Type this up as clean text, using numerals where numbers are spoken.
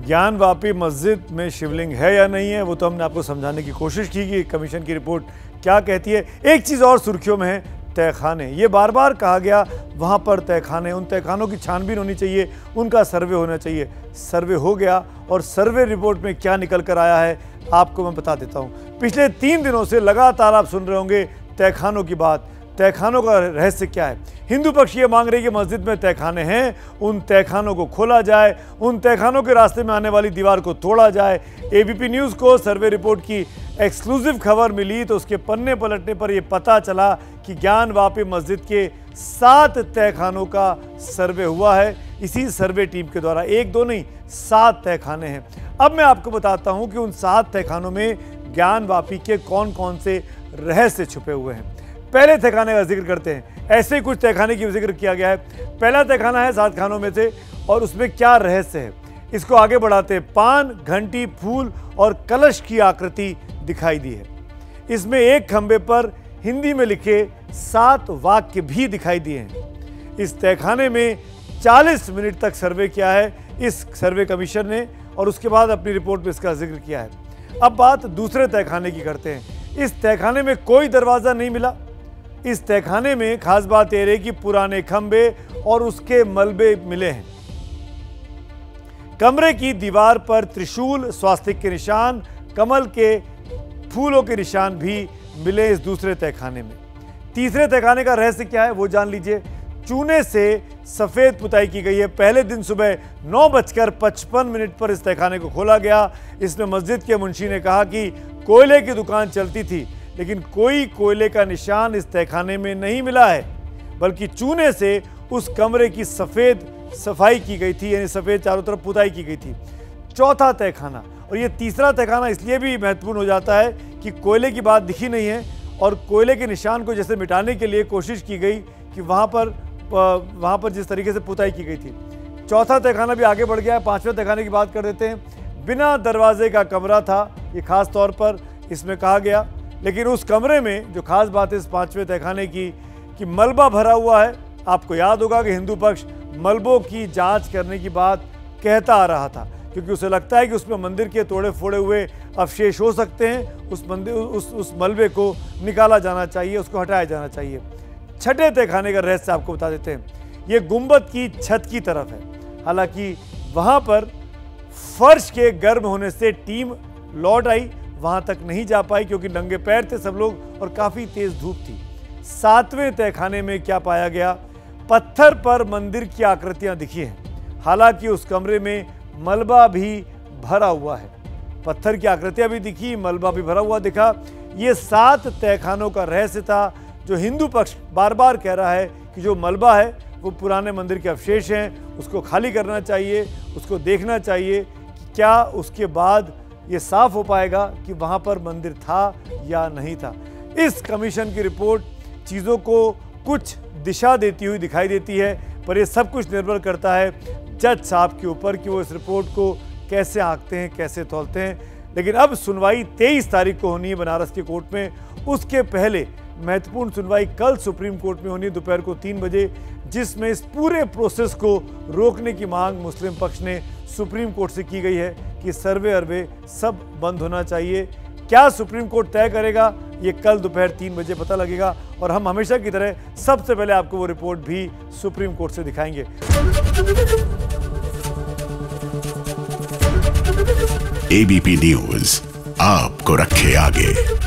ज्ञानवापी मस्जिद में शिवलिंग है या नहीं है वो तो हमने आपको समझाने की कोशिश की कि कमीशन की रिपोर्ट क्या कहती है। एक चीज़ और सुर्खियों में है, तहखाने। ये बार बार कहा गया वहाँ पर तहखाने, उन तहखानों की छानबीन होनी चाहिए, उनका सर्वे होना चाहिए। सर्वे हो गया और सर्वे रिपोर्ट में क्या निकल कर आया है आपको मैं बता देता हूँ। पिछले 3 दिनों से लगातार आप सुन रहे होंगे तहखानों की बात। तहखानों का रहस्य क्या है? हिंदू पक्ष ये मांग रही है कि मस्जिद में तहखाने हैं, उन तहखानों को खोला जाए, उन तहखानों के रास्ते में आने वाली दीवार को तोड़ा जाए। एबीपी न्यूज़ को सर्वे रिपोर्ट की एक्सक्लूसिव खबर मिली तो उसके पन्ने पलटने पर यह पता चला कि ज्ञानवापी मस्जिद के 7 तहखानों का सर्वे हुआ है इसी सर्वे टीम के द्वारा। 1-2 नहीं, 7 तहखाने हैं। अब मैं आपको बताता हूं कि उन 7 तहखानों में ज्ञानवापी के कौन कौन से रहस्य छुपे हुए हैं। पहले तहखाने का जिक्र करते हैं। ऐसे ही कुछ तहखाने की जिक्र किया गया है। पहला तहखाना है 7 खानों में से और उसमें क्या रहस्य है इसको आगे बढ़ाते हैं। पान, घंटी, फूल और कलश की आकृति दिखाई दी है। इसमें एक खंबे पर हिंदी में लिखे 7 वाक्य भी दिखाई दिए हैं। इस तहखाने में 40 मिनट तक सर्वे किया है इस सर्वे कमीशन ने और उसके बाद अपनी रिपोर्ट में इसका जिक्र किया है। अब बात दूसरे तहखाने की करते हैं। इस तहखाने में कोई दरवाज़ा नहीं मिला। इस तहखाने में खास बात यह है कि पुराने खंबे और उसके मलबे मिले हैं। कमरे की दीवार पर त्रिशूल, स्वास्तिक के निशान, कमल के फूलों के निशान भी मिले इस दूसरे तहखाने में। तीसरे तहखाने का रहस्य क्या है वो जान लीजिए। चूने से सफ़ेद पुताई की गई है। पहले दिन सुबह 9:55 पर इस तहखाने को खोला गया। इसमें मस्जिद के मुंशी ने कहा कि कोयले की दुकान चलती थी लेकिन कोई कोयले का निशान इस तहखाने में नहीं मिला है, बल्कि चूने से उस कमरे की सफ़ेद सफाई की गई थी, यानी सफ़ेद चारों तरफ पुताई की गई थी। चौथा तहखाना, और ये तीसरा तहखाना इसलिए भी महत्वपूर्ण हो जाता है कि कोयले की बात दिखी नहीं है और कोयले के निशान को जैसे मिटाने के लिए कोशिश की गई कि वहाँ पर जिस तरीके से पुताई की गई थी। चौथा तहखाना भी आगे बढ़ गया है। 5वें तहखाने की बात कर देते हैं। बिना दरवाजे का कमरा था, ये खास तौर पर इसमें कहा गया। लेकिन उस कमरे में जो खास बात है इस 5वें तहखाने की कि मलबा भरा हुआ है। आपको याद होगा कि हिंदू पक्ष मलबों की जांच करने की बात कहता आ रहा था क्योंकि उसे लगता है कि उसमें मंदिर के तोड़े फोड़े हुए अवशेष हो सकते हैं। उस मलबे को निकाला जाना चाहिए, उसको हटाया जाना चाहिए। छठे तहखाने का रहस्य आपको बता देते हैं। ये गुंबद की छत की तरफ है। हालांकि वहाँ पर फर्श के गर्म होने से टीम लौट आई, वहाँ तक नहीं जा पाई क्योंकि नंगे पैर थे सब लोग और काफ़ी तेज़ धूप थी। 7वें तहखाने में क्या पाया गया? पत्थर पर मंदिर की आकृतियाँ दिखी हैं। हालांकि उस कमरे में मलबा भी भरा हुआ है। पत्थर की आकृतियाँ भी दिखी, मलबा भी भरा हुआ दिखा। ये 7 तहखानों का रहस्य था जो हिंदू पक्ष बार बार कह रहा है कि जो मलबा है वो पुराने मंदिर के अवशेष हैं, उसको खाली करना चाहिए, उसको देखना चाहिए कि क्या उसके बाद ये साफ हो पाएगा कि वहाँ पर मंदिर था या नहीं था। इस कमीशन की रिपोर्ट चीज़ों को कुछ दिशा देती हुई दिखाई देती है, पर ये सब कुछ निर्भर करता है जज साहब के ऊपर कि वो इस रिपोर्ट को कैसे आंकते हैं, कैसे तौलते हैं। लेकिन अब सुनवाई 23 तारीख को होनी है बनारस के कोर्ट में। उसके पहले महत्वपूर्ण सुनवाई कल सुप्रीम कोर्ट में होनी है दोपहर को 3 बजे, जिसमें इस पूरे प्रोसेस को रोकने की मांग मुस्लिम पक्ष ने सुप्रीम कोर्ट से की गई है कि सर्वे अर्वे सब बंद होना चाहिए। क्या सुप्रीम कोर्ट तय करेगा ये कल दोपहर 3 बजे पता लगेगा और हम हमेशा की तरह सबसे पहले आपको वो रिपोर्ट भी सुप्रीम कोर्ट से दिखाएंगे। एबीपी न्यूज़ आपको रखे आगे।